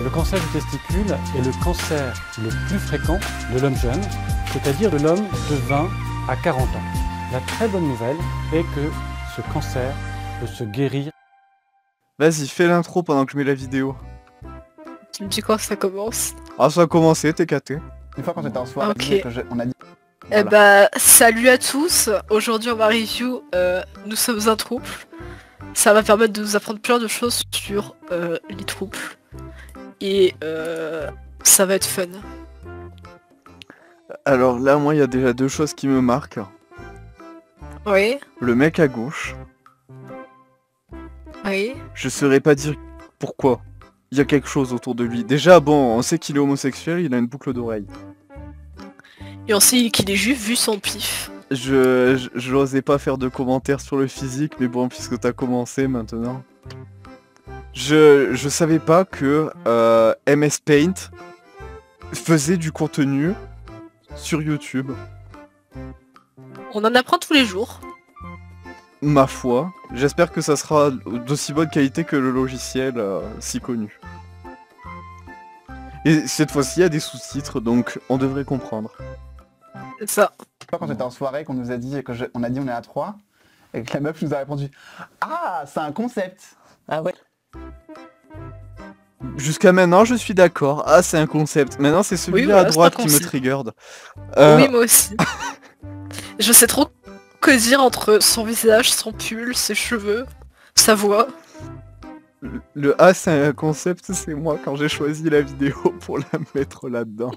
Le cancer du testicule est le cancer le plus fréquent de l'homme jeune, c'est-à-dire de l'homme de 20 à 40 ans. La très bonne nouvelle est que ce cancer peut se guérir. Vas-y, fais l'intro pendant que je mets la vidéo. Tu me dis quand ça commence? Ah, ça a commencé, t'es caté. Une fois quand j'étais en soirée, Ok. on a dit... Eh bah, salut à tous. Aujourd'hui on va review Nous sommes un trouble. Ça va permettre de nous apprendre plein de choses sur les troubles. Et ça va être fun. Alors là, moi, il y a déjà deux choses qui me marquent. Oui, Le mec à gauche, oui. je saurais pas dire pourquoi. Il y a quelque chose autour de lui. Déjà, bon, on sait qu'il est homosexuel, il a une boucle d'oreille. Et on sait qu'il est juif vu son pif. Je n'osais pas faire de commentaires sur le physique, mais bon, puisque t'as commencé maintenant. Je savais pas que MS Paint faisait du contenu sur YouTube. On en apprend tous les jours. Ma foi, j'espère que ça sera d'aussi bonne qualité que le logiciel si connu. Et cette fois-ci, il y a des sous-titres, donc on devrait comprendre. C'est ça. Une fois quand j'étais en soirée, qu'on nous a dit on a dit on est à 3, et que la meuf nous a répondu « Ah, c'est un concept !» Ah ouais. Jusqu'à maintenant, je suis d'accord. Ah, c'est un concept. Maintenant, c'est celui-là Oui, voilà, à droite c'est un qui me concept. triggered. Oui, moi aussi. Je sais trop que dire entre son visage, son pull, ses cheveux, sa voix. Le A, c'est un concept, c'est moi quand j'ai choisi la vidéo pour la mettre là-dedans.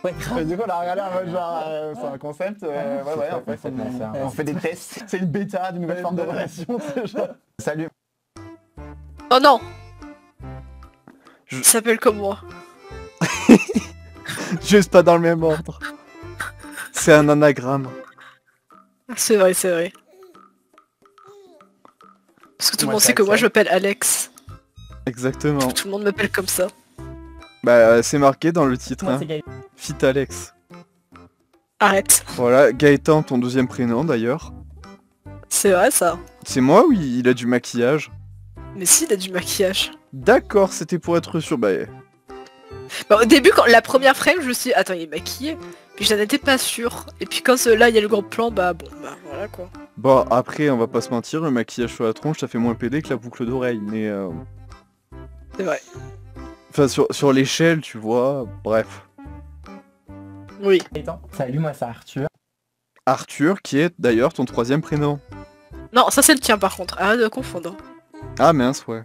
Ouais, et du coup on a regardé en mode genre c'est un concept, ouais, en fait on fait des tests. C'est une bêta d'une nouvelle forme de relation, c'est genre... Salut. Oh non! Je- Il s'appelle comme moi. Juste pas dans le même ordre. C'est un anagramme. C'est vrai, c'est vrai. Parce que tout le Moi, monde c'est sait que moi Axel. je m'appelle Alex. Exactement. Tout le monde m'appelle comme ça. Bah, c'est marqué dans le titre, hein. Gaëtan. Fit Alex. Arrête. Voilà, Gaëtan, ton deuxième prénom d'ailleurs. C'est vrai ça. C'est moi ou il a du maquillage? Mais si, il a du maquillage. D'accord, c'était pour être sûr. Bah, Bah, au début, quand la première frame, je me suis dit, attends, il est maquillé. Puis j'en étais pas sûre. Et puis quand là, il y a le gros plan, bah bon, bah voilà quoi. bon, après, on va pas se mentir, le maquillage sur la tronche, ça fait moins pédé que la boucle d'oreille. Mais, C'est vrai. enfin, sur l'échelle, tu vois, bref. Oui. Salut, moi c'est Arthur. Arthur, qui est d'ailleurs ton troisième prénom. Non, ça c'est le tien par contre. Arrête de confondre. Ah mince, ouais.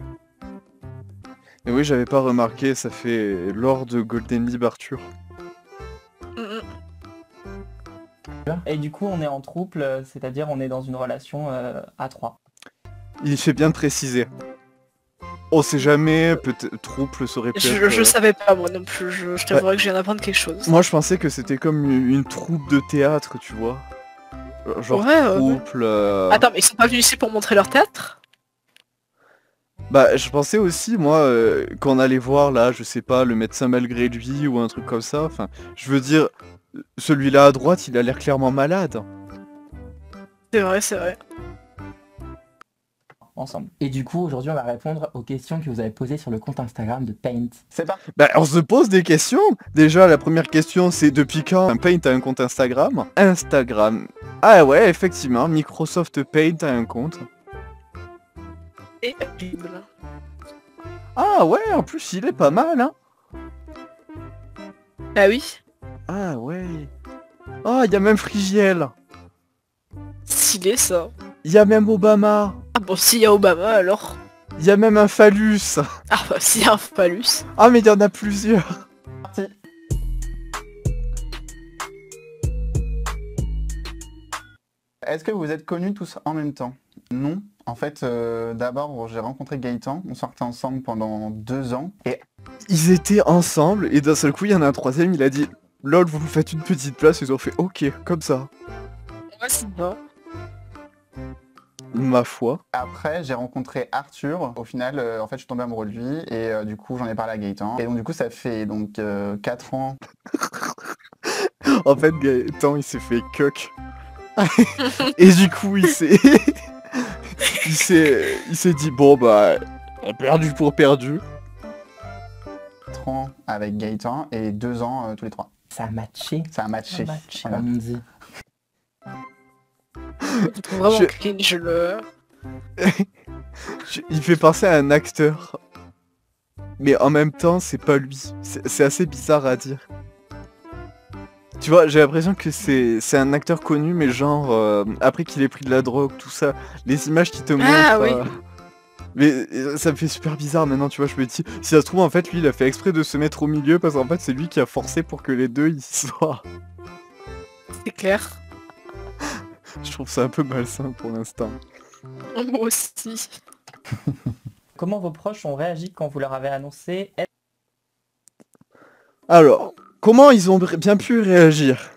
Mais oui, j'avais pas remarqué, ça fait Lord Golden Bib Arthur. Mm, mm. Et du coup, on est en trouble, c'est-à-dire on est dans une relation à 3. Il fait bien de préciser. On sait jamais, peut-être trouble serait peut-être... Je savais pas moi non plus. Je t'avouerais que je viens d'apprendre quelque chose. Moi je pensais que c'était comme une troupe de théâtre, tu vois. Genre Ouais, trouble... Attends, mais ils sont pas venus ici pour montrer leur théâtre? Bah je pensais aussi, moi, qu'on allait voir là, je sais pas, le médecin malgré lui ou un truc comme ça. Enfin, je veux dire, celui-là à droite, il a l'air clairement malade. C'est vrai, c'est vrai. Ensemble. Et du coup, aujourd'hui, on va répondre aux questions que vous avez posées sur le compte Instagram de Paint. C'est parti. Bah on se pose des questions. Déjà la première question c'est depuis quand Paint a un compte Instagram? Instagram. Ah ouais effectivement, Microsoft Paint a un compte. Et horrible. Ah ouais en plus il est pas mal hein. Ah oui. Ah ouais. Oh il y a même Frigiel. Stylé ça. Il y a même Obama. Ah bon, s'il y a Obama alors. Il y a même un phallus. Ah bah s'il y a un phallus. Ah mais il y en a plusieurs. Parti. Est-ce que vous êtes connus tous en même temps? Non. En fait, d'abord j'ai rencontré Gaëtan, on sortait ensemble pendant 2 ans, et Ils étaient ensemble et d'un seul coup il y en a un troisième, il a dit lol vous me faites une petite place, ils ont fait ok comme ça. Ouais, c'est ça. Ma foi. après j'ai rencontré Arthur. Au final, en fait je suis tombé amoureux de lui, et du coup j'en ai parlé à Gaëtan. Et donc du coup ça fait donc 4 ans. En fait Gaëtan il s'est fait cuck. Et du coup il s'est dit bon bah Perdu pour perdu. 4 ans avec Gaëtan et 2 ans tous les 3. Ça a matché. Ça a matché. Comme on dit. Je trouve vraiment Je- cringe le... Il fait penser à un acteur. Mais en même temps, c'est pas lui. C'est assez bizarre à dire. Tu vois, j'ai l'impression que c'est un acteur connu, mais genre, après qu'il ait pris de la drogue, tout ça, les images qui te montrent... Ah oui. Mais ça me fait super bizarre maintenant, tu vois, je me dis, si ça se trouve, en fait, lui, il a fait exprès de se mettre au milieu, parce qu'en fait, c'est lui qui a forcé pour que les deux, ils soient... C'est clair. Je trouve ça un peu malsain pour l'instant. Moi aussi. Comment vos proches ont réagi quand vous leur avez annoncé être... Alors, comment ils ont bien pu réagir?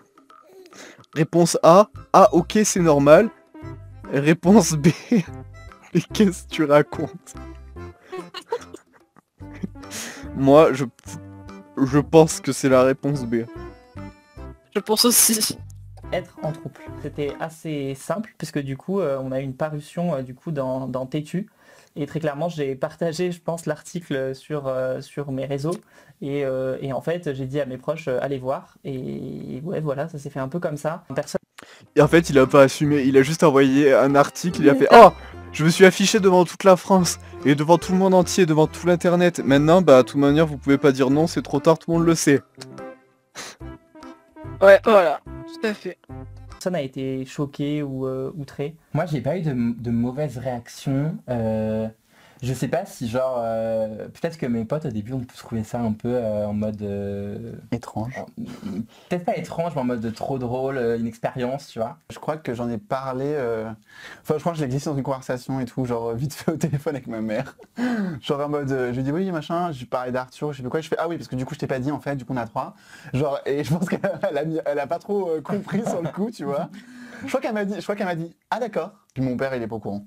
Réponse A, ah ok c'est normal. Réponse B, mais qu'est-ce que tu racontes? Moi, je pense que c'est la réponse B. Je pense aussi. être en couple? C'était assez simple puisque du coup on a eu une parution du coup dans Tétu. Et très clairement, j'ai partagé, je pense, l'article sur mes réseaux. Et en fait, j'ai dit à mes proches, allez voir. Et ouais, voilà, ça s'est fait un peu comme ça. Personne Et en fait, il a pas assumé, il a juste envoyé un article, il a fait « Oh, je me suis affiché devant toute la France, et devant tout le monde entier, devant tout l'internet. Maintenant, bah, de toute manière, vous pouvez pas dire non, c'est trop tard, tout le monde le sait. » Ouais, voilà. Tout à fait. n'a été choqué ou outré. Moi, j'ai pas eu de mauvaises réactions. Je sais pas si genre... peut-être que mes potes au début ont trouvé ça un peu en mode... Étrange. Peut-être pas étrange, mais en mode trop drôle, une expérience, tu vois. Je crois que j'en ai parlé... Enfin, je crois que je l'ai glissé dans une conversation et tout, genre vite fait au téléphone avec ma mère. Genre en mode, je lui dis oui machin, je lui parlais d'Arthur, je sais plus quoi, je fais ah oui parce que du coup je t'ai pas dit en fait, du coup on a 3. Genre, et je pense qu'elle a pas trop compris sur le coup, tu vois. Je crois qu'elle m'a dit ah d'accord. Puis mon père il est pas au courant.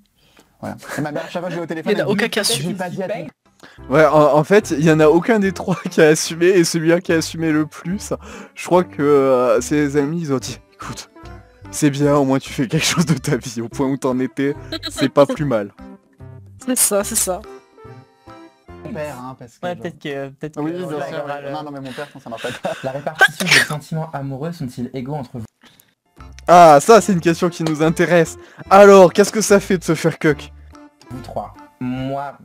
Voilà. Et ma mère, chaque fois que je vais au téléphone, Il y en a elle me dit, aucun qui a je su. l'ai pas dit à tout. Ouais, en fait, il y en a aucun des trois qui a assumé, et celui-là qui a assumé le plus, je crois que ses amis, ils ont dit, écoute, c'est bien, au moins tu fais quelque chose de ta vie, au point où t'en étais, c'est pas plus mal. C'est ça, c'est ça. Mon père, hein, parce que... Ouais, genre- peut-être Oui, que bien on sûr. regardera le- Non mais mon père, ça marche pas. La répartition des sentiments amoureux sont-ils égaux entre vous? Ah, ça c'est une question qui nous intéresse. Alors, qu'est-ce que ça fait de se faire cuck? Vous trois. Moi,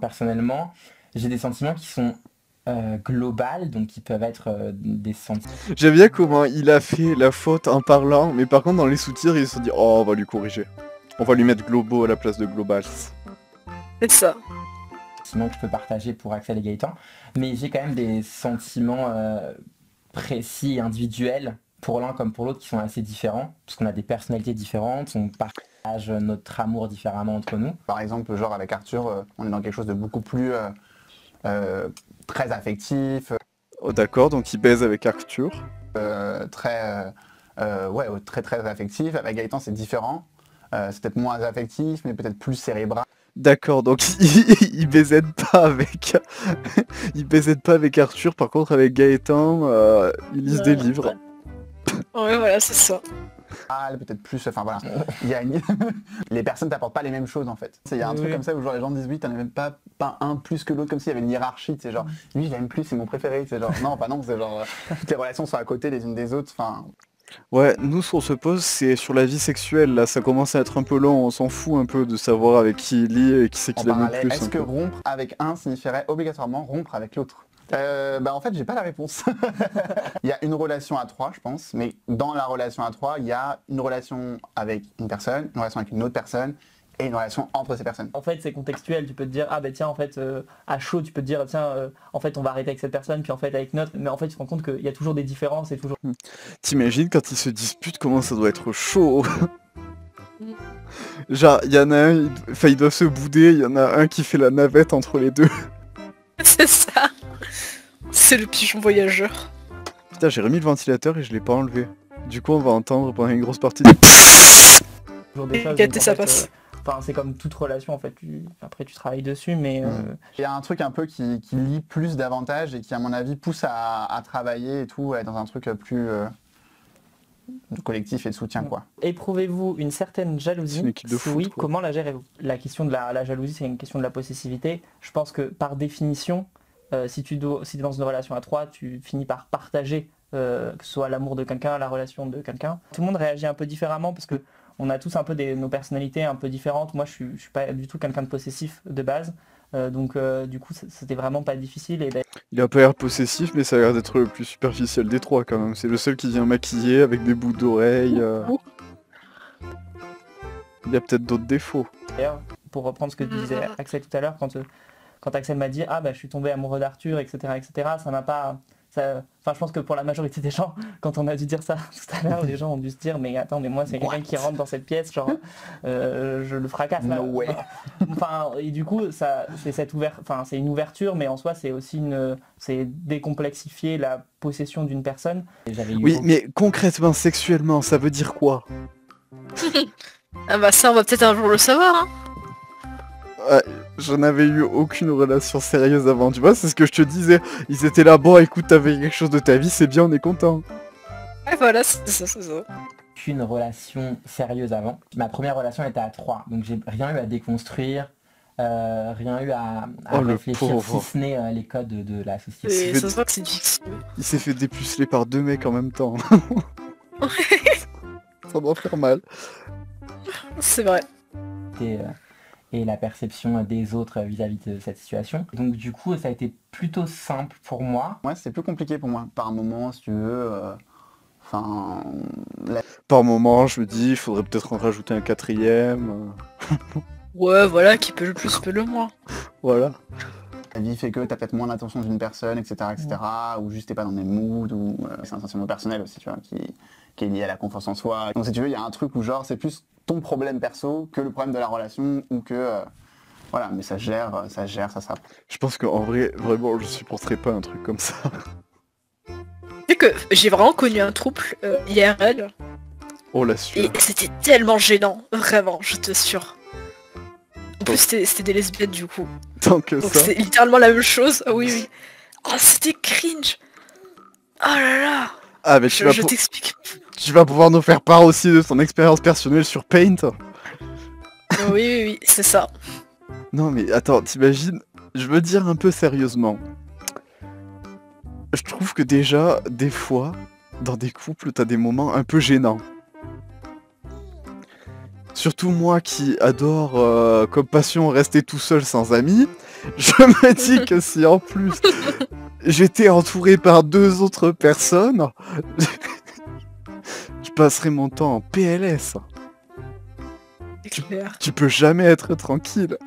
personnellement, j'ai des sentiments qui sont globales, donc qui peuvent être des sentiments... J'aime bien comment il a fait la faute en parlant, mais par contre dans les sous-titres, ils se sont dit, oh, on va lui corriger. On va lui mettre globaux à la place de global. C'est ça. que je peux partager pour Axel et Gaëtan, mais j'ai quand même des sentiments précis et individuels pour l'un comme pour l'autre qui sont assez différents, parce qu'on a des personnalités différentes, on partage notre amour différemment entre nous. Par exemple, genre avec Arthur, on est dans quelque chose de beaucoup plus très affectif, Oh, d'accord, donc il baise avec Arthur. très affectif. Avec Gaëtan, c'est différent. C'est peut-être moins affectif, mais peut-être plus cérébral. D'accord, donc il baisait pas avec... il baisait pas avec Arthur, par contre avec Gaëtan, ils lisent des livres. Ouais, voilà, c'est ça. Peut-être plus, enfin voilà. Il y a une... Les personnes t'apportent pas les mêmes choses en fait. Il y a un truc Oui. comme ça où genre les gens disent oui, t'en as même pas un plus que l'autre, comme s'il y avait une hiérarchie, c'est genre lui je l'aime plus, c'est mon préféré, c'est genre non, pas non, c'est genre toutes les relations sont à côté les unes des autres, enfin Ouais, nous ce qu'on se pose c'est sur la vie sexuelle, là ça commence à être un peu long, on s'en fout un peu de savoir avec qui il lit et qui c'est en qu'il aime le parallèle. plus. Est-ce un que peu. rompre avec un signifierait obligatoirement rompre avec l'autre? En fait j'ai pas la réponse. Il y a une relation à 3 je pense, mais dans la relation à 3 il y a une relation avec une personne, une relation avec une autre personne et une relation entre ces personnes. En fait, c'est contextuel. Tu peux te dire, ah ben tiens, en fait, à chaud, tu peux te dire, tiens, en fait, on va arrêter avec cette personne, puis en fait, avec notre. Mais en fait, tu te rends compte qu'il y a toujours des différences et toujours. T'imagines quand ils se disputent comment ça doit être chaud. Genre, il y en a un, ils doivent se bouder, il y en a un qui fait la navette entre les deux. C'est ça. C'est le pigeon voyageur. Putain, j'ai remis le ventilateur et je l'ai pas enlevé. Du coup, on va entendre pendant une grosse partie de... Toujours des Et choses. gâter, donc, en ça fait, passe. Enfin, c'est comme toute relation, en fait. Après, tu travailles dessus, mais. Il y a un truc un peu qui lie plus davantage et qui à mon avis pousse à travailler et tout, à être dans un truc plus collectif et de soutien, quoi. Éprouvez-vous une certaine C'est jalousie? une équipe de Si foot, oui, quoi. comment la gérez-vous? La question de la jalousie, c'est une question de la possessivité. Je pense que par définition, si tu es dans une relation à trois, tu finis par partager, que ce soit l'amour de quelqu'un, la relation de quelqu'un. Tout le monde réagit un peu différemment parce que on a tous un peu nos personnalités un peu différentes. Moi, je suis pas du tout quelqu'un de possessif de base. Donc du coup, c'était vraiment pas difficile. Et Il a pas l'air possessif, mais ça a l'air d'être le plus superficiel des trois quand même. C'est le seul qui vient maquiller avec des bouts d'oreilles. Il y a peut-être d'autres défauts. d'ailleurs, pour reprendre ce que disait Axel tout à l'heure, quand Axel m'a dit « Ah bah je suis tombé amoureux d'Arthur, etc. etc. » ça m'a pas... Enfin je pense que pour la majorité des gens, quand on a dû dire ça tout à l'heure, les gens ont dû se dire « Mais attends, mais moi c'est quelqu'un qui rentre dans cette pièce, genre je le fracasse là. » No way. Enfin, et du coup, c'est une ouverture, mais en soi c'est aussi c'est décomplexifier la possession d'une personne. Et j'avais eu Oui, mais concrètement, sexuellement, ça veut dire quoi? Ah bah ça, on va peut-être un jour le savoir, hein. J'en avais eu aucune relation sérieuse avant, tu vois, c'est ce que je te disais. Ils étaient là, bon écoute, t'avais quelque chose de ta vie, c'est bien, on est content. Ouais, voilà, c'est ça, c'est ça. Qu'une relation sérieuse avant. Ma première relation était à 3, donc j'ai rien eu à déconstruire, rien eu à Oh, le réfléchir, pauvre. si ce n'est les codes de la société. Et fait ça se voit que c'est difficile. Il s'est fait dépuceler par 2 mecs en même temps. Ça doit faire mal. C'est vrai. Et la perception des autres vis-à-vis de cette situation. Donc du coup, ça a été plutôt simple pour moi. Moi, c'est plus compliqué pour moi. Par moment, si tu veux... Enfin... Par moment, je me dis, il faudrait peut-être en rajouter un 4ème. Ouais, voilà, qui peut le plus, peut le moins. Voilà. La vie fait que t'as peut-être moins l'attention d'une personne, etc., etc., ou juste t'es pas dans le même mood, ou c'est un sentiment personnel aussi, tu vois, qui est lié à la confiance en soi. Donc si tu veux, il y a un truc où genre c'est plus ton problème perso que le problème de la relation, ou que voilà, mais ça se gère, ça sera. Je pense qu'en vrai, vraiment, je supporterais pas un truc comme ça. Tu sais que j'ai vraiment connu un trouble IRL, Oh la et sueur. c'était tellement gênant, vraiment, je te assure. En plus, c'était des lesbiennes du coup. Tant que Donc ça. c'est littéralement la même chose. Ah oui, oui. Oh, c'était cringe. Oh là là. Ah mais Je t'explique. tu vas pouvoir nous faire part aussi de ton expérience personnelle sur Paint. Oui, oui, oui, c'est ça. Non mais attends, t'imagines, je veux dire un peu sérieusement. Je trouve que déjà, des fois, dans des couples, t'as des moments un peu gênants. Surtout moi qui adore comme passion rester tout seul sans amis, je me dis que si en plus j'étais entouré par 2 autres personnes, je passerais mon temps en PLS. C'est clair. Tu peux jamais être tranquille.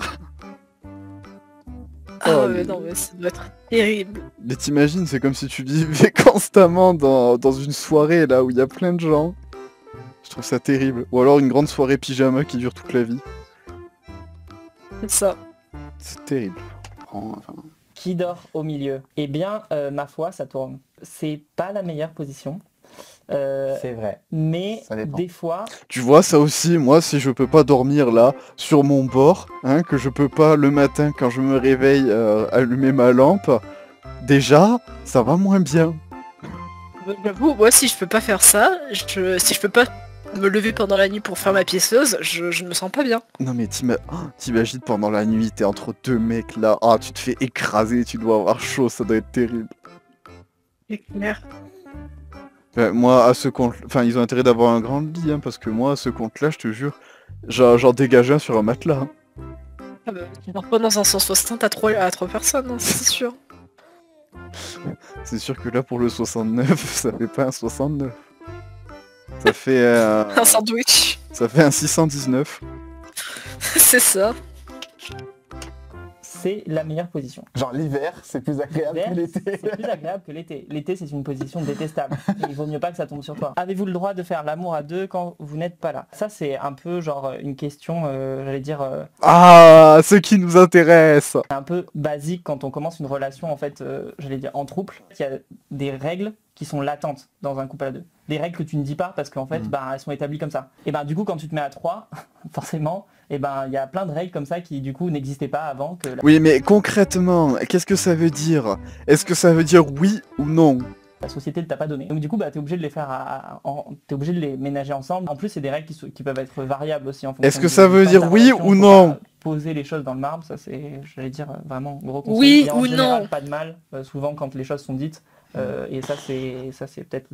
Ah Oh, ouais, les- non, mais ça doit être terrible. Mais t'imagines, c'est comme si tu vivais constamment dans une soirée là où il y a plein de gens. Je trouve ça terrible. Ou alors une grande soirée pyjama qui dure toute la vie. C'est ça. C'est terrible. Enfin, Qui dort au milieu? Eh bien, ma foi, ça tourne. C'est pas la meilleure position. C'est vrai. Mais Ça dépend. des fois, Tu vois ça aussi, moi si je peux pas dormir là, sur mon bord, hein, que je peux pas le matin quand je me réveille allumer ma lampe, déjà, ça va moins bien. J'avoue, moi si je peux pas faire ça, si je peux pas me lever pendant la nuit pour faire ma piéceuse, je me sens pas bien. Non mais t'imagines pendant la nuit, t'es entre 2 mecs là, ah tu te fais écraser, tu dois avoir chaud, ça doit être terrible. C'est clair. Moi à ce compte, enfin ils ont intérêt d'avoir un grand lit, hein, parce que moi à ce compte là, je te jure, j'en dégage un sur un matelas. Hein. Ah bah, tu dors pas dans un 160 à 3 personnes, hein, c'est sûr. C'est sûr que là pour le 69, ça fait pas un 69. Ça fait Un sandwich. ça fait un 619. C'est ça. c'est la meilleure position. genre l'hiver, c'est plus agréable L'hiver, que l'été. c'est plus agréable que l'été. L'été, c'est une position détestable. Et il vaut mieux pas que ça tombe sur toi. Avez-vous le droit de faire l'amour à deux quand vous n'êtes pas là? Ça, c'est un peu genre une question, j'allais dire, Ah, ce qui nous intéresse. un peu basique quand on commence une relation, en fait, j'allais dire, en couple. Il y a des règles qui sont latentes dans un couple à deux. Des règles que tu ne dis pas parce qu'en fait, elles sont établies comme ça. Et ben du coup, quand tu te mets à 3, forcément, et ben il y a plein de règles comme ça qui du coup n'existaient pas avant que Oui, mais concrètement, qu'est-ce que ça veut dire? Est-ce que ça veut dire oui ou non? la société ne t'a pas donné. Donc du coup, bah, t'es obligé de les faire, t'es obligé de les ménager ensemble. En plus, c'est des règles qui peuvent être variables aussi en fonction. Est-ce que ça veut dire oui ou Faut non? pas poser les choses dans le marbre, ça c'est, j'allais dire, vraiment gros conseil. Oui Et en ou général, non. pas de mal, souvent quand les choses sont dites. Et ça c'est peut-être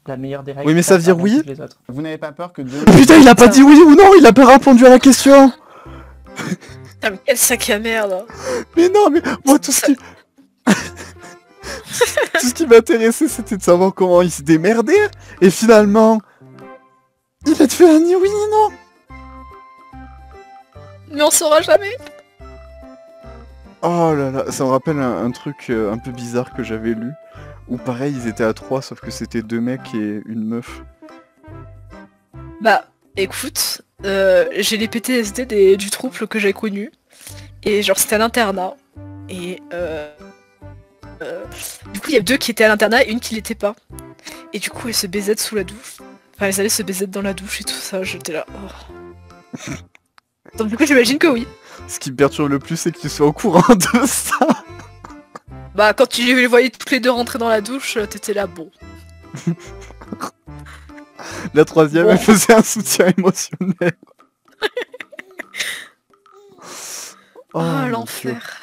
la meilleure des règles. Oui, mais ça veut dire oui? Les autres. Vous n'avez pas peur que Dieu... Putain, il a pas dit oui ou non, il a pas répondu à la question. Putain, mais quel sac à merde. Mais non, mais moi tout ce qui... tout ce qui m'intéressait, c'était de savoir comment il se démerdait. Et finalement, il a te fait un ni oui ni non. Mais on saura jamais. Oh là là, ça me rappelle un truc un peu bizarre que j'avais lu. Où pareil, ils étaient à 3, sauf que c'était 2 mecs et une meuf. Bah, écoute, j'ai les PTSD du trouble que j'ai connu. Et genre, c'était à l'internat. Et du coup, il y a 2 qui étaient à l'internat et une qui l'était pas. Et du coup, elles se baisaient sous la douche. Enfin, elles allaient se baiser dans la douche et tout ça. J'étais là. Oh. Donc du coup, j'imagine que oui. Ce qui me perturbe le plus, c'est que tu sois au courant de ça. Bah, quand tu les voyais toutes les 2 rentrer dans la douche, t'étais là, bon. La 3e, elle faisait un soutien émotionnel. Oh, mon Dieu. l'enfer.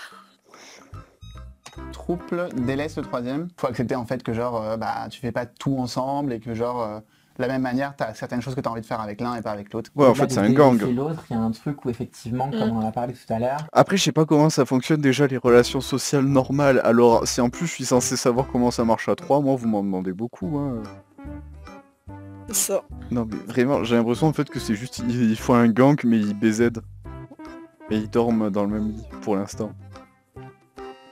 Trouble délaisse le 3e. Faut accepter en fait que genre bah tu fais pas tout ensemble et que genre de la même manière t'as certaines choses que t'as envie de faire avec l'un et pas avec l'autre. Ouais, en fait, c'est un gang. Et l'autre, il y a un truc où effectivement, comme on en a parlé tout à l'heure, Après, je sais pas comment ça fonctionne déjà les relations sociales normales. Alors, si en plus je suis censé savoir comment ça marche à 3, moi vous m'en demandez beaucoup. Hein. C'est ça. Non mais vraiment, j'ai l'impression en fait que c'est juste il faut un gang mais ils BZ. Et ils dorment dans le même lit pour l'instant.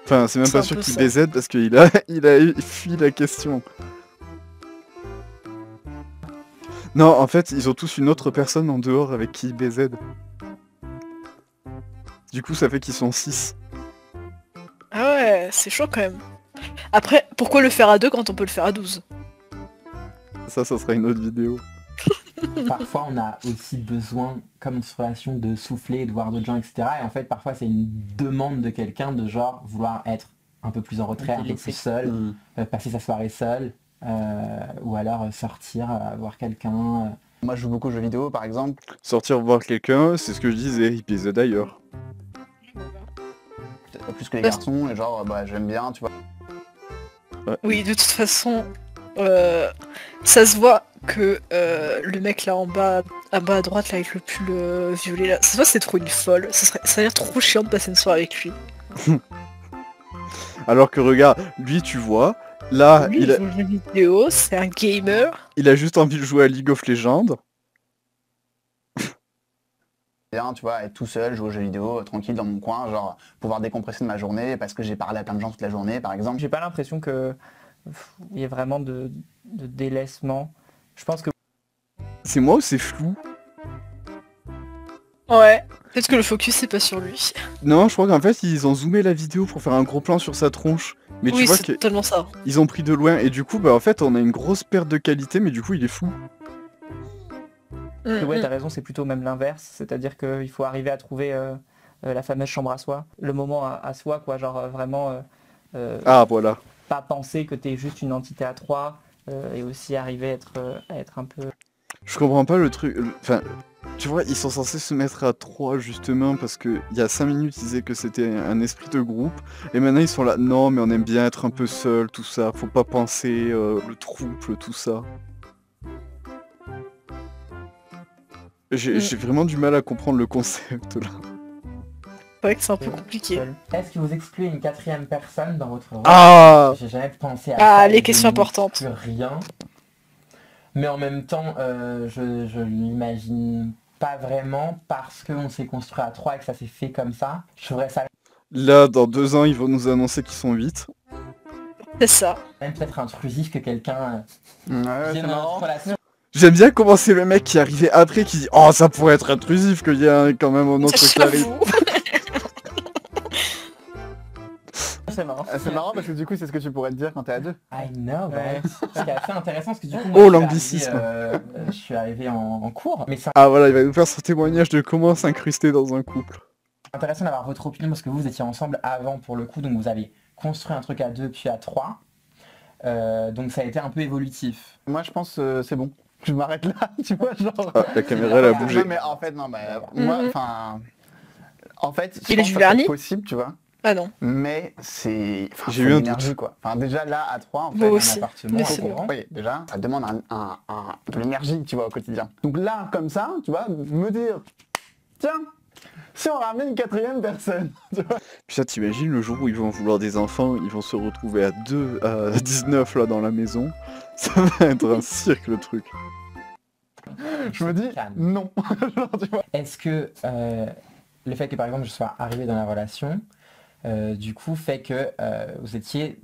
Enfin, c'est même C'est pas un sûr peu qu'il ça. BZ parce qu'il a fui la question. Non, en fait, ils ont tous une autre personne en dehors avec qui ils BZ. Du coup, ça fait qu'ils sont 6. Ah ouais, c'est chaud quand même. Après, pourquoi le faire à 2 quand on peut le faire à 12? Ça sera une autre vidéo. parfois on a aussi besoin, comme une relation, de souffler, de voir d'autres gens, etc. Et en fait, parfois c'est une demande de quelqu'un de genre vouloir être un peu plus en retrait, un peu plus seul, passer sa soirée seul, ou alors sortir, voir quelqu'un. Moi je joue beaucoup aux jeux vidéo par exemple. Sortir voir quelqu'un, c'est ce que je disais, il BZ d'ailleurs. Peut-être pas plus que les garçons et genre bah j'aime bien tu vois. Ouais. Oui, de toute façon, ça se voit que le mec là en bas à droite là avec le pull violet là, ça se voit c'est trop une folle. Ça a l'air trop chiant de passer une soirée avec lui. Alors que regarde, lui tu vois, là Lui, il joue aux jeux vidéo, c'est un gamer. il a juste envie de jouer à League of Legends. Bien, tu vois, être tout seul, jouer aux jeux vidéo, tranquille dans mon coin, genre pouvoir décompresser de ma journée parce que j'ai parlé à plein de gens toute la journée par exemple. J'ai pas l'impression que il y ait vraiment de délaissement. Je pense que C'est moi ou c'est flou? Ouais. Peut-être que le focus c'est pas sur lui. Non, je crois qu'en fait ils ont zoomé la vidéo pour faire un gros plan sur sa tronche. Mais tu Oui, vois c'est qu'ils totalement ça. ont pris de loin et du coup bah en fait on a une grosse perte de qualité mais du coup il est flou. ouais, t'as raison, c'est plutôt même l'inverse. C'est-à-dire qu'il faut arriver à trouver la fameuse chambre à soi, le moment à soi, quoi, genre vraiment Ah voilà. pas penser que t'es juste une entité à 3 et aussi arriver à être un peu... Je comprends pas le truc. Enfin, tu vois, ils sont censés se mettre à 3 justement parce que il y a 5 minutes ils disaient que c'était un esprit de groupe et maintenant ils sont là, non mais on aime bien être un peu seul, tout ça, faut pas penser le trouble, tout ça. J'ai vraiment du mal à comprendre le concept là. C'est vrai que c'est un peu compliqué. Est-ce que vous excluez une 4e personne dans votre rôle? Ah J'ai jamais pensé à Ah, ça. les et questions je importantes. n'exclus rien. Mais en même temps, je l'imagine pas vraiment parce qu'on s'est construit à 3 et que ça s'est fait comme ça. Je ferais ça Là, dans 2 ans, ils vont nous annoncer qu'ils sont 8. C'est ça. même peut-être intrusif que quelqu'un Ouais, c'est vienne dans marrant. notre relation. J'aime bien comment c'est le mec qui est arrivé après qui dit oh ça pourrait être intrusif qu'il y a quand même un autre qui arrive. J'avoue. C'est marrant. C'est marrant parce que du coup c'est ce que tu pourrais te dire quand t'es à 2. I know, Ouais. Ce qui est assez intéressant parce que du coup, Oh, moi, l'anglicisme. je suis arrivé en cours, mais c'est Ah voilà, il va nous faire son témoignage de comment s'incruster dans un couple. intéressant d'avoir votre opinion parce que vous étiez ensemble avant pour le coup, donc vous avez construit un truc à 2 puis à 3. Donc ça a été un peu évolutif. Moi je pense c'est bon. Je m'arrête là, tu vois, genre... Ah, la caméra elle a bougé. Non mais en fait, non, mais moi, enfin... En fait, je Il est pense du que ça peut vernis être possible, tu vois. Ah non. Mais c'est... Enfin, J'ai faut eu un de l'énergie, doute. quoi. Enfin, déjà là, à 3, en fait, Moi un aussi. appartement, Mais faut c'est comprendre. Oui, déjà, ça demande de l'énergie, tu vois, au quotidien. Donc là, comme ça, tu vois, me dire, tiens, si on ramène une 4e personne, tu vois. Putain, t'imagines le jour où ils vont vouloir des enfants, ils vont se retrouver à 19 là dans la maison. Ça va être un cirque le truc. Je me dis, Calme. non. Genre, tu vois. Est-ce que le fait que par exemple je sois arrivé dans la relation, du coup fait que vous étiez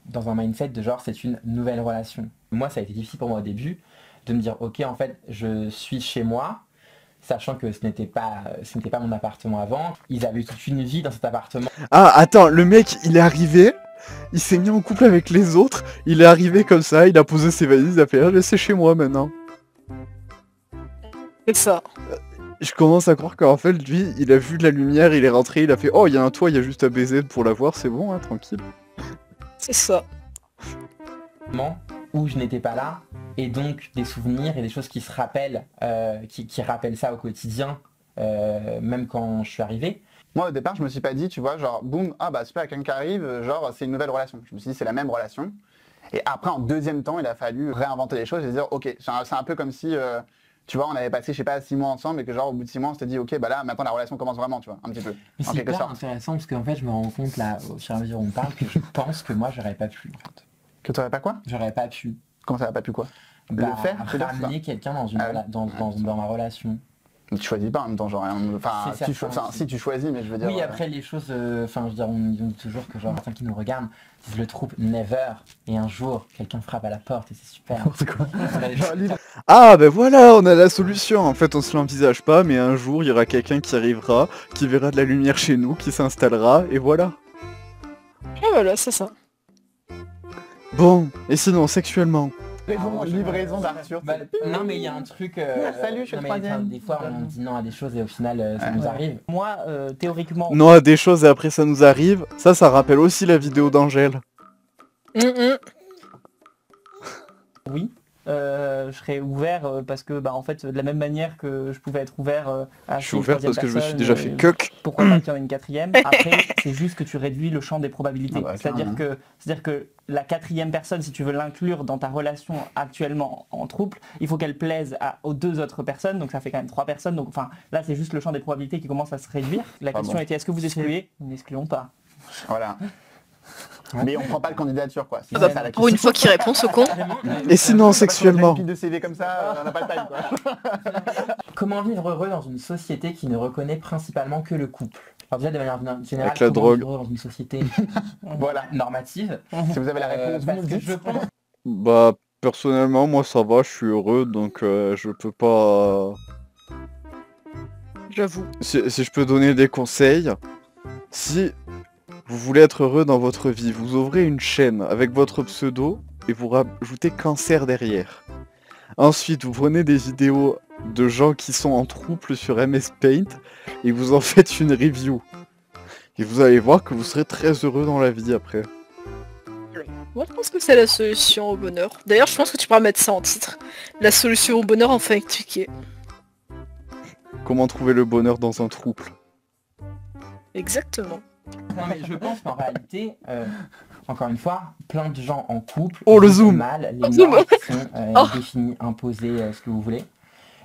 dans un mindset de genre c'est une nouvelle relation. Moi ça a été difficile pour moi au début de me dire ok en fait je suis chez moi, sachant que ce n'était pas mon appartement avant. Ils avaient toute une vie dans cet appartement. Ah, attends, le mec, il est arrivé, il s'est mis en couple avec les autres, il est arrivé comme ça, il a posé ses valises, il a fait « Ah, c'est chez moi maintenant ». C'est ça. Je commence à croire qu'en fait, lui, il a vu de la lumière, il est rentré, il a fait « Oh, il y a un toit, il y a juste à baiser pour l'avoir, c'est bon, hein, tranquille C'est ça. Où je n'étais pas là, et donc des souvenirs et des choses qui se rappellent, qui rappellent ça au quotidien, même quand je suis arrivé. Moi, au départ, je me suis pas dit, tu vois, genre, boum, ah bah super, quelqu'un qui arrive, genre, c'est une nouvelle relation. Je me suis dit, c'est la même relation. Et après, en deuxième temps, il a fallu réinventer les choses et se dire, ok, c'est un peu comme si, tu vois, on avait passé, je sais pas, 6 mois ensemble et que genre, au bout de 6 mois, on s'était dit, ok, bah là, maintenant, la relation commence vraiment, tu vois, un petit peu, Mais en c'est quelque hyper sorte. intéressant parce qu'en fait je me rends compte là, au fur et à mesure où on parle, que je pense que moi j'aurais pas pu. En fait. Que tu n'aurais pas quoi? J'aurais pas pu Comment ça va pas pu quoi? Le faire, c'est dire, ramener quelqu'un dans, une Ah oui. dans ma relation. Tu choisis pas en même temps, genre, enfin, C'est certain aussi. si tu choisis, mais je veux dire... Oui, après les choses, enfin je veux dire, on dit toujours que genre certains qui nous regardent disent le troupe never, et un jour quelqu'un frappe à la porte et c'est super. C'est quoi? Genre, libre. ». Ah, ben voilà, on a la solution. En fait, on se l'envisage pas, mais un jour, il y aura quelqu'un qui arrivera, qui verra de la lumière chez nous, qui s'installera, et voilà. Et voilà, c'est ça. Bon, et sinon, sexuellement Livraison d'Arthur. Bah, non mais il y a un truc... Salut, je suis non, le mais, troisième. des fois on dit non à des choses et au final ça nous arrive. Moi, théoriquement, Non à des choses et après ça nous arrive. Ça rappelle aussi la vidéo d'Angèle. oui. Je serais ouvert parce que bah en fait de la même manière que je pouvais être ouvert à Je suis ouvert parce que je me suis déjà fait cuck. pourquoi pas qu'il y en ait une 4e. Après c'est juste que tu réduis le champ des probabilités. Ah bah, c'est-à-dire que la 4e personne, si tu veux l'inclure dans ta relation actuellement en couple, il faut qu'elle plaise aux 2 autres personnes, donc ça fait quand même 3 personnes. Donc enfin là c'est juste le champ des probabilités qui commence à se réduire. La question était est-ce que vous excluez? Nous n'excluons pas. Voilà. Mais on prend pas de candidature, quoi. C'est Ah bah, ça, la pour une question. fois qu'il répond, ce con. Et sinon, sexuellement. Une pile de CV comme ça, on n'a pas le time, quoi. Comment vivre heureux dans une société qui ne reconnaît principalement que le couple? Alors déjà de manière générale, Avec la comment drogue. vivre heureux dans une société Voilà. normative? Si vous avez la réponse, vous Parce nous que dites. je pense Bah, personnellement, moi ça va, je suis heureux, donc je peux pas... J'avoue. Si je peux donner des conseils, si vous voulez être heureux dans votre vie, vous ouvrez une chaîne avec votre pseudo et vous rajoutez cancer derrière. Ensuite, vous prenez des vidéos de gens qui sont en trouble sur MS Paint et vous en faites une review. Et vous allez voir que vous serez très heureux dans la vie après. Moi, je pense que c'est la solution au bonheur. D'ailleurs, je pense que tu pourras mettre ça en titre. La solution au bonheur enfin expliquée. Comment trouver le bonheur dans un trouble? Exactement. Non mais je pense qu'en réalité, encore une fois, plein de gens en couple Oh, le vivent zoom. mal les Zoom. normes qui sont Oh. définies, imposées, ce que vous voulez.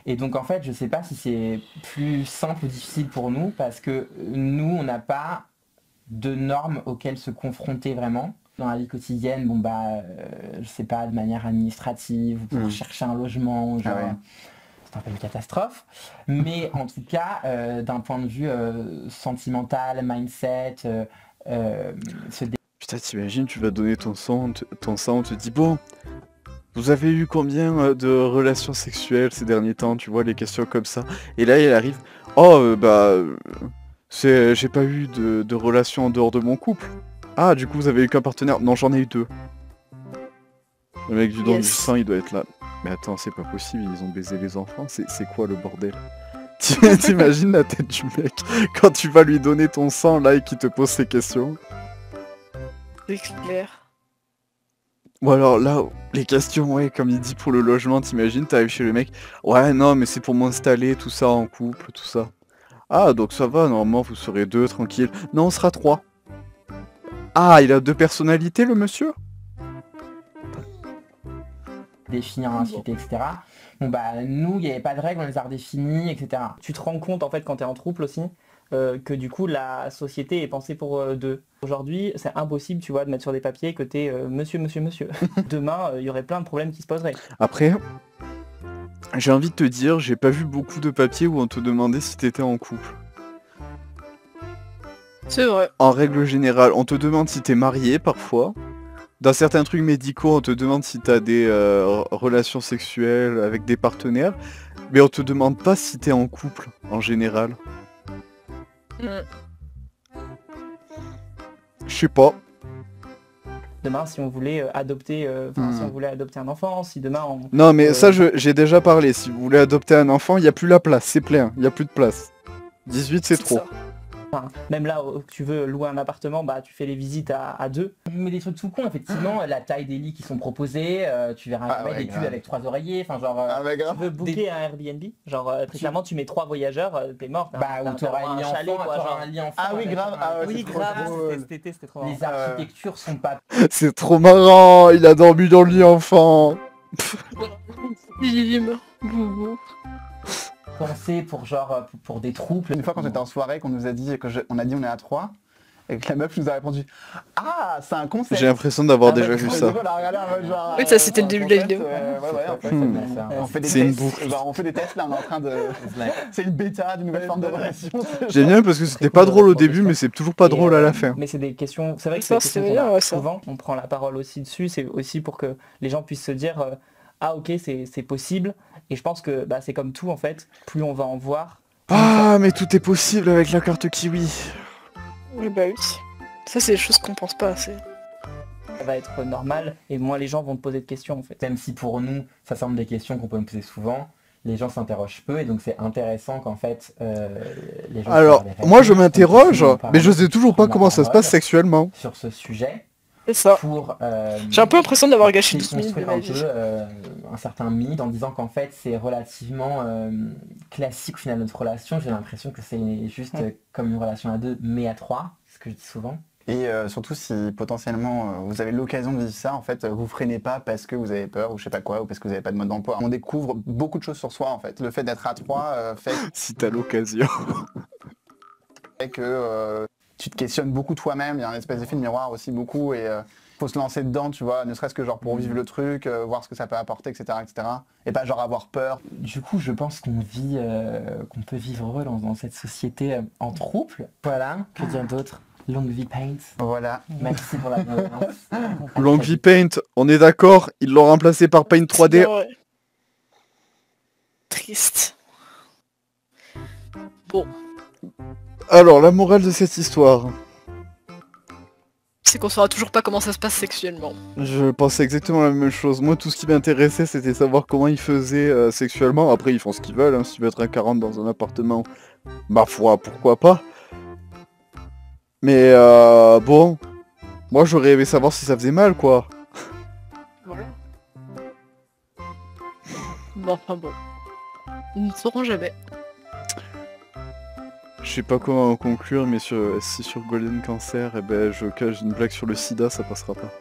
Et donc en fait, je sais pas si c'est plus simple ou difficile pour nous parce que nous, on n'a pas de normes auxquelles se confronter vraiment. Dans la vie quotidienne, bon bah, je sais pas, de manière administrative, ou pour chercher un logement, genre, Ah ouais. c'est un peu une catastrophe. Mais en tout cas, d'un point de vue sentimental, mindset, Putain, t'imagines, tu vas donner ton sang, on te dit bon, vous avez eu combien de relations sexuelles ces derniers temps, tu vois, les questions comme ça. Et là, il arrive, oh, j'ai pas eu de relation en dehors de mon couple. Ah, du coup, vous avez eu qu'un partenaire? Non, j'en ai eu 2. Le mec du don du Yes. sang, il doit être là. Mais attends, c'est pas possible, ils ont baisé les enfants, c'est quoi le bordel? T'imagines la tête du mec quand tu vas lui donner ton sang là et qu'il te pose ces questions? C'est clair. Ou alors là, les questions, ouais, comme il dit pour le logement, t'imagines, t'arrives chez le mec, ouais, non, mais c'est pour m'installer, tout ça, en couple, tout ça. Ah, donc ça va, normalement, vous serez 2, tranquille. Non, on sera 3. Ah, il a 2 personnalités, le monsieur? Définir un suite, etc. Bon bah nous, il n'y avait pas de règles, on les a redéfinies, etc. Tu te rends compte en fait quand tu es en trouble aussi que du coup la société est pensée pour deux. Aujourd'hui c'est impossible tu vois de mettre sur des papiers que t'es monsieur. Demain il y aurait plein de problèmes qui se poseraient. Après, j'ai envie de te dire, j'ai pas vu beaucoup de papiers où on te demandait si t'étais en couple. C'est vrai. En règle générale, on te demande si t'es marié parfois. Dans certains trucs médicaux, on te demande si t'as des relations sexuelles avec des partenaires. Mais on te demande pas si t'es en couple, en général. Je sais pas. Demain si on voulait adopter si on voulait adopter un enfant, si demain on... Non mais ça j'ai déjà parlé. Si vous voulez adopter un enfant, il n'y a plus la place, c'est plein, il n'y a plus de place. 18 c'est trop. ça. Enfin, même là où tu veux louer un appartement, bah tu fais les visites à deux. Mais des trucs tout con, effectivement, la taille des lits qui sont proposés, tu verras Ah jamais ouais, des pubs grave. avec 3 oreillers, enfin genre... Ah bah grave. Tu veux booker un Airbnb, genre très clairement tu mets 3 voyageurs, t'es mort. Bah où t'auras un lit enfant, t'auras un lit enfant. Ah oui, avec grave, ah ouais, Oui c'est trop grave, drôle. c'était cet été, c'était trop marrant. Les architectures sont pas C'est trop marrant, il a dormi dans le lit enfant. Bim, boubou. pensées pour genre pour des troupes. Une fois quand j'étais en soirée, qu'on nous a dit on a dit on est à 3 et que la meuf nous a répondu ah c'est un concept. J'ai l'impression d'avoir Ah, déjà ouais, vu du ça. coup, on a regardé en mode genre, Oui, ça, c'était le un début de la concept, vidéo. ouais, en fait, on fait des C'est une tests. boucle. Genre, on fait des tests là, on est en train de. C'est une bêta d'une nouvelle forme de relation. J'aime bien parce que c'était pas drôle au début, mais c'est toujours pas Et, drôle à la fin. Mais c'est des questions, c'est vrai que Ça, c'est c'est des questions bien, qu'on a ouais, ça. souvent, on prend la parole aussi dessus, c'est aussi pour que les gens puissent se dire ah ok c'est possible, et je pense que bah, c'est comme tout en fait, plus on va en voir, Ah, mais tout est possible avec la carte Kiwi. Oui, bah oui. Ça, c'est des choses qu'on pense pas assez. ça va être normal, et moins les gens vont te poser de questions en fait. Même si pour nous, ça semble des questions qu'on peut nous poser souvent, les gens s'interrogent peu et donc c'est intéressant qu'en fait les gens... Alors, moi je m'interroge, mais je sais toujours pas comment ça se passe sexuellement. sur ce sujet C'est ça. pour... J'ai un peu l'impression d'avoir gâché 12 minutes de construire ma un vie. peu un certain mythe en disant qu'en fait c'est relativement classique au final notre relation. J'ai l'impression que c'est juste comme une relation à deux mais à trois, ce que je dis souvent. Et surtout si potentiellement vous avez l'occasion de vivre ça, en fait, vous freinez pas parce que vous avez peur ou je sais pas quoi, ou parce que vous n'avez pas de mode d'emploi. On découvre beaucoup de choses sur soi en fait. Le fait d'être à 3 Si t'as l'occasion. fait que tu te questionnes beaucoup toi-même. Il y a un espèce d'effet de miroir aussi beaucoup et faut se lancer dedans, tu vois, ne serait-ce que genre pour vivre le truc, voir ce que ça peut apporter, etc., etc. Et pas genre avoir peur. Du coup, je pense qu'on vit, qu'on peut vivre heureux dans cette société en trouble. Voilà, que dire d'autre? Long vie Paint. Voilà. Merci pour la bienveillance. Long V Paint, on est d'accord, ils l'ont remplacé par Paint 3D. C'est vrai. Triste. Bon, Alors, la morale de cette histoire. c'est qu'on saura toujours pas comment ça se passe sexuellement. Je pensais exactement la même chose. Moi, tout ce qui m'intéressait, c'était savoir comment ils faisaient sexuellement. Après, ils font ce qu'ils veulent. Hein. S'ils veulent être à 40 dans un appartement, ma foi, pourquoi pas. Mais bon, moi, j'aurais aimé savoir si ça faisait mal, quoi. Voilà. Bon, enfin bon. Nous ne saurons jamais. Je sais pas comment conclure, mais si sur Golden Cancer, eh ben, je cache une blague sur le sida, ça passera pas.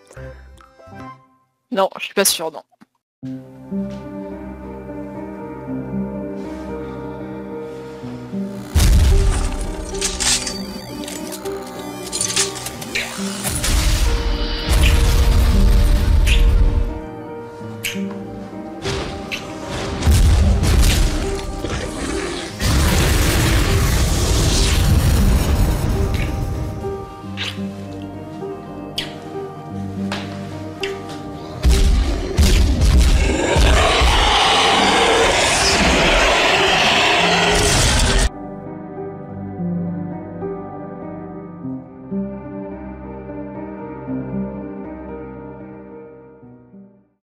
Non, je suis pas sûre, non.